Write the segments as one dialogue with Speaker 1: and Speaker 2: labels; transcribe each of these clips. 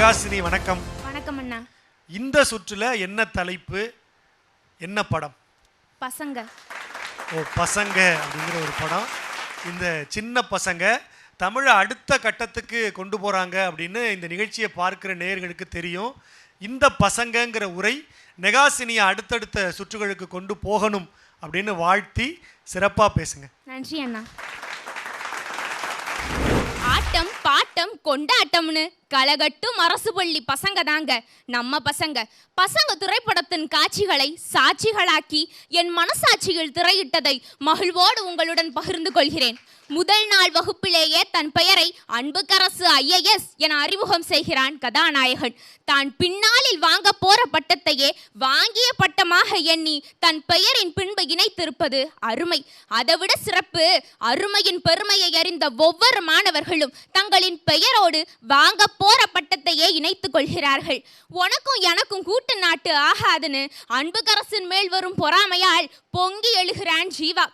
Speaker 1: மெகாசினி வணக்கம்.
Speaker 2: வணக்கம் அண்ணா.
Speaker 1: இந்த சுற்றுல என்ன தலைப்பு, என்ன படம்?
Speaker 2: பசங்க.
Speaker 1: ஓ, பசங்க அப்படிங்கிற ஒரு படம். இந்த சின்ன பசங்க தமிழை அடுத்த கட்டத்துக்கு கொண்டு போகிறாங்க அப்படின்னு இந்த நிகழ்ச்சியை பார்க்குற நேயர்களுக்கு தெரியும். இந்த பசங்கங்கிற உரை மெகாசினியை அடுத்தடுத்த சுற்றுகளுக்கு கொண்டு போகணும் அப்படின்னு வாழ்த்தி சிறப்பாக பேசுங்க.
Speaker 2: நன்றி அண்ணா. ஆட்டம் பாட்டம் கொண்டாட்டம்னு கலகட்டும் அரசு பள்ளி பசங்க தாங்க நம்ம பசங்க. பசங்க திரைப்படத்தின் காட்சிகளை சாட்சிகளாக்கி என் மனசாட்சியில் திரையிட்டதை மகிழ்வோடு உங்களுடன் பகிர்ந்து கொள்கிறேன். முதல் நாள் வகுப்பிலேயே தன் பெயரை அன்புக்கரசு IAS என அறிமுகம் செய்கிறான் கதாநாயகன். தான் பின்னாளில் வாங்க போற பட்டத்தையே வாங்கிய பட்டமாக எண்ணி தன் பெயரின் பின்பு இணைத்திருப்பது அருமை. அதைவிட சிறப்பு, அருமையின் பெருமையை அறிந்த ஒவ்வொரு மாணவர்களும் தங்களின் பெயரோடு வாங்க போற பட்டத்தையே இணைத்துக் கொள்கிறார்கள். உனக்கும் எனக்கும் கூட்டு நாட்டு ஆகாதுன்னு அன்புக்கரசின் மேல் வரும் பொறாமையால் பொங்கி எழுகிறான் ஜீவா.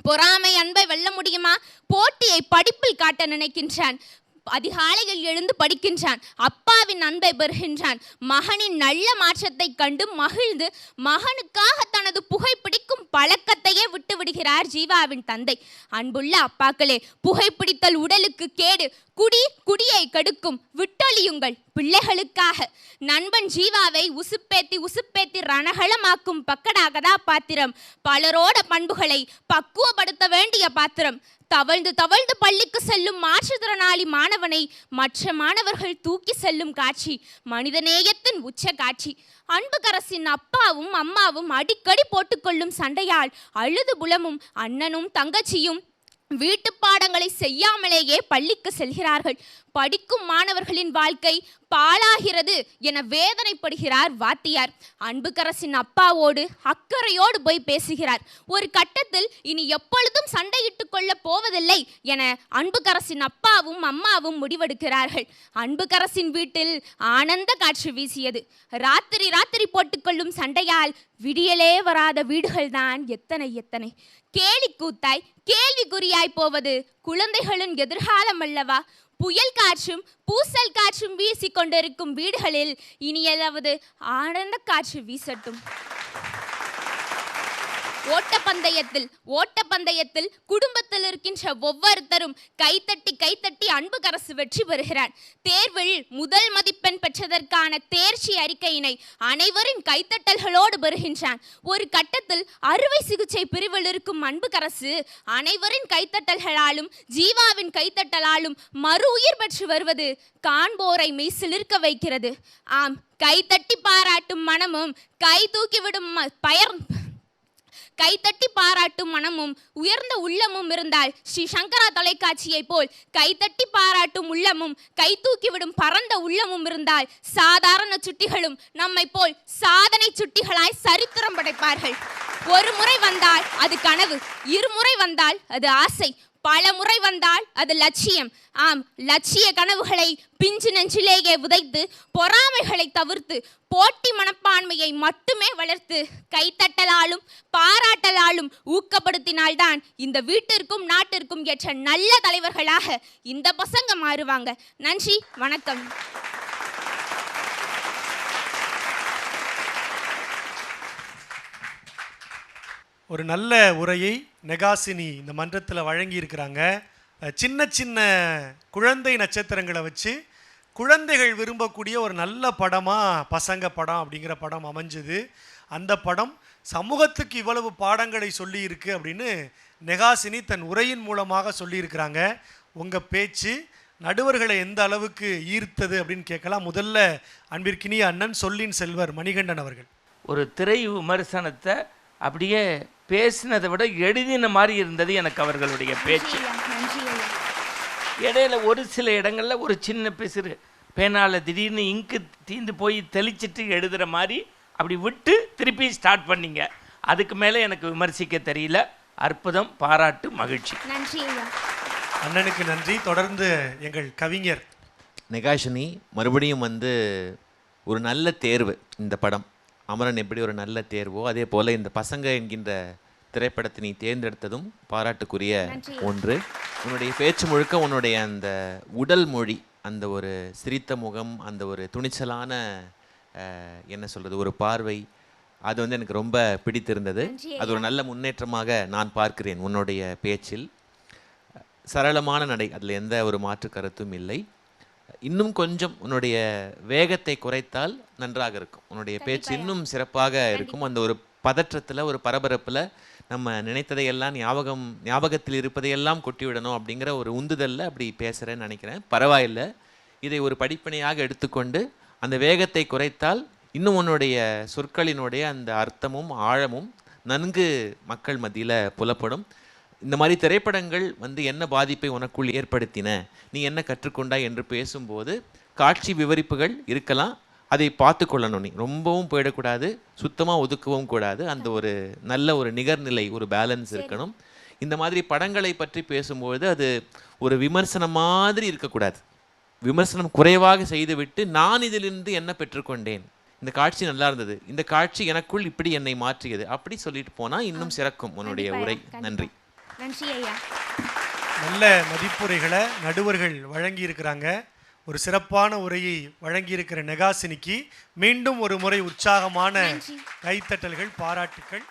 Speaker 2: பொறாமை அன்பை வெல்ல முடியுமா? போட்டியை படிப்பில் காட்ட நினைக்கின்றான். அதிகாலையில் எழுந்து படிக்கின்றான். அப்பாவின் அன்பை பெறுகின்றான். மகனின் நல்ல மாற்றத்தை கண்டு மகிழ்ந்து மகனுக்காக தனது புகைப்பிடிக்கும் பழக்கத்தையே விட்டு விடுகிறார் ஜீவாவின் தந்தை. அன்புள்ள அப்பாக்களே, புகைப்பிடித்தல் உடலுக்கு கேடு, குடியை கெடுக்கும், விட்டொழியுங்கள் பிள்ளைகளுக்காக. நண்பன் ஜீவாவை உசுப்பேத்தி ரணகலமாக்கும் பக்கடா கதாபாத்திரம். பலரோட பண்புகளை பக்குவப்படுத்த வேண்டிய பாத்திரம். தவழ்ந்து பள்ளிக்கு செல்லும் மாற்றுத்திறனாளி மாணவனை மற்ற மாணவர்கள் தூக்கி செல்லும் காட்சி மனிதநேயத்தின் உச்ச காட்சி. அன்புக்கரசின் அப்பாவும் அம்மாவும் அடிக்கடி போட்டுக்கொள்ளும் சண்டையால் அழுது புலமும் அண்ணனும் தங்கச்சியும் வீட்டு பாடங்களை செய்யாமலேயே பள்ளிக்கு செல்கிறார்கள். படிக்கும் மாணவர்களின் வாழ்க்கை பாழாகிறது என வேதனைப்படுகிறார் வாத்தியார். அன்புக்கரசின் அப்பாவோடு அக்கறையோடு போய் பேசுகிறார். ஒரு கட்டத்தில் இனி எப்பொழுதும் சண்டையிட்டு கொள்ள போவதில்லை என அன்புக்கரசின் அப்பாவும் அம்மாவும் முடிவெடுக்கிறார்கள். அன்புக்கரசின் வீட்டில் ஆனந்த காற்று வீசியது. ராத்திரி போட்டுக்கொள்ளும் சண்டையால் விடியலே வராத வீடுகள்தான் எத்தனை எத்தனை. கேலி கூத்தாய் கேள்விக்குறியாய் போவது குழந்தைகளின் எதிர்காலம் அல்லவா? புயல் காற்றும் பூசல் காற்றும் வீசி கொண்டிருக்கும் வீடுகளில் இனியாவது ஆனந்த காற்று வீசட்டும். ஓட்டப்பந்தயத்தில் குடும்பத்தில் இருக்கின்ற ஒவ்வொருத்தரும் கைத்தட்டி அன்புக்கரசு வெற்றி பெறுகிறார். தேர்வில் முதல் மதிப்பெண் பெற்றதற்கான தேர்ச்சி அறிக்கையினை அனைவரின் கைத்தட்டல்களோடு பெறுகின்றான். ஒரு கட்டத்தில் அறுவை சிகிச்சை பிரிவில் இருக்கும் அன்புக்கரசு அனைவரின் கைத்தட்டல்களாலும் ஜீவாவின் கைத்தட்டலாலும் மறு உயிர் பெற்று வருவது காண்போரை மெய்சிலிர்க்க வைக்கிறது. ஆம், கைத்தட்டி பாராட்டும் மனமும் கைத்தட்டி பாராட்டும் மனமும் உயர்ந்த உள்ளமும் இருந்தால் ஸ்ரீ சங்கரா தொலைக்காட்சியை போல் கைத்தட்டி பாராட்டும் உள்ளமும் கைதூக்கிவிடும் பரந்த உள்ளமும் இருந்தால் சாதாரண சுட்டிகளும் நம்மை போல் சாதனை சுட்டிகளாய் சரித்திரம் படைப்பார்கள். ஒரு முறை வந்தால் அது கனவு, இருமுறை வந்தால் அது ஆசை, பல முறை வந்தால் அது லட்சியம். ஆம், லட்சிய கனவுகளை பிஞ்சு நெஞ்சிலேயே உதைத்து பொறாமைகளை தவிர்த்து போட்டி மனப்பான்மையை மட்டுமே வளர்த்து கைத்தட்டலாலும் பாராட்டலாலும் ஊக்கப்படுத்தினால்தான் இந்த வீட்டிற்கும் நாட்டிற்கும் ஏற்ற நல்ல தலைவர்களாக இந்த பசங்க மாறுவாங்க. நன்றி, வணக்கம்.
Speaker 1: ஒரு நல்ல உரையை மெகாசினி இந்த மன்றத்தில் வழங்கி இருக்கிறாங்க. சின்ன சின்ன குழந்தை நட்சத்திரங்களை வச்சு குழந்தைகள் விரும்பக்கூடிய ஒரு நல்ல படமாக பசங்க படம் அப்படிங்கிற படம் அமைஞ்சது. அந்த படம் சமூகத்துக்கு இவ்வளவு பாடங்களை சொல்லியிருக்கு அப்படின்னு மெகாசினி தன் உரையின் மூலமாக சொல்லியிருக்கிறாங்க. உங்கள் பேச்சு நடுவர்களை எந்த அளவுக்கு ஈர்த்தது அப்படின்னு கேட்கலாம். முதல்ல அன்பிற்கினிய அண்ணன் சொல்லின் செல்வர் மணிகண்டன் அவர்கள்.
Speaker 3: ஒரு திரை விமர்சனத்தை அப்படியே பேசினதை விட எழுதின மாதிரி இருந்தது எனக்கு அவர்களுடைய பேச்சு. இடையில ஒரு சில இடங்களில் ஒரு சின்ன பிசிறு பேனால திடீர்னு இங்கு தீந்து போய் தெளிச்சிட்டு எழுதுகிற மாதிரி அப்படி விட்டு திருப்பி ஸ்டார்ட் பண்ணிங்க. அதுக்கு மேலே எனக்கு விமர்சிக்க தெரியல. அற்புதம், பாராட்டு, மகிழ்ச்சி.
Speaker 1: அண்ணனுக்கு நன்றி. தொடர்ந்து எங்கள் கவிஞர்
Speaker 4: மெகாசினி மறுபடியும் ஒரு நல்ல தேர்வு. இந்த படம் அமரன் எப்படி ஒரு நல்ல தேர்வோ அதே போல் இந்த பசங்க என்கின்ற திரைப்படத்தை நீ தேர்ந்தெடுத்ததும் பாராட்டுக்குரிய ஒன்று. உன்னுடைய பேச்சு முழுக்க உன்னுடைய அந்த உடல் மொழி, அந்த ஒரு சிரித்த முகம், அந்த ஒரு துணிச்சலான என்ன சொல்கிறது, ஒரு பார்வை, அது வந்து எனக்கு ரொம்ப பிடித்திருந்தது. அது ஒரு நல்ல முன்னேற்றமாக நான் பார்க்கிறேன் உன்னுடைய பேச்சில். சரளமான நடை, அதில் எந்த ஒரு மாற்று கருத்தும் இல்லை. இன்னும் கொஞ்சம் உன்னுடைய வேகத்தை குறைத்தால் நன்றாக இருக்கும். உன்னுடைய பேச்சு இன்னும் சிறப்பாக இருக்கும். அந்த ஒரு பதற்றத்தில், ஒரு பரபரப்பில் நம்ம நினைத்ததையெல்லாம் ஞாபகத்தில் இருப்பதையெல்லாம் கொட்டிவிடணும் அப்படிங்கிற ஒரு உந்துதலில் அப்படி பேசுகிறேன்னு நினைக்கிறேன். பரவாயில்லை, இதை ஒரு படிப்பினையாக எடுத்துக்கொண்டு அந்த வேகத்தை குறைத்தால் இன்னும் உன்னுடைய சொற்களினுடைய அந்த அர்த்தமும் ஆழமும் நன்கு மக்கள் மத்தியில் புலப்படும். இந்த மாதிரி திரைப்படங்கள் வந்து என்ன பாதிப்பை உனக்குள் ஏற்படுத்தின, நீ என்ன கற்றுக்கொண்டாய் என்று பேசும்போது காட்சி விவரிப்புகள் இருக்கலாம், அதை பார்த்து கொள்ளணும். நீ ரொம்பவும் போயிடக்கூடாது, சுத்தமாக ஒதுக்கவும் கூடாது. அந்த ஒரு நல்ல ஒரு நிகர்நிலை, ஒரு பேலன்ஸ் இருக்கணும். இந்த மாதிரி படங்களை பற்றி பேசும்போது அது ஒரு விமர்சனம் மாதிரி இருக்கக்கூடாது. விமர்சனம் குறைவாக செய்துவிட்டு நான் இதிலிருந்து என்ன பெற்றுக்கொண்டேன், இந்த காட்சி நல்லா இருந்தது, இந்த காட்சி எனக்குள் இப்படி என்னை மாற்றியது, அப்படி சொல்லிட்டு போனால் இன்னும் சிறக்கும் உன்னுடைய உரை. நன்றி.
Speaker 2: நன்றி ஐயா.
Speaker 1: நல்ல மதிப்புரைகளை நடுவர்கள் வழங்கி இருக்கிறாங்க. ஒரு சிறப்பான உரையை வழங்கியிருக்கிற நெகாசினிக்கு மீண்டும் ஒரு முறை உற்சாகமான கைத்தட்டல்கள், பாராட்டுக்கள்.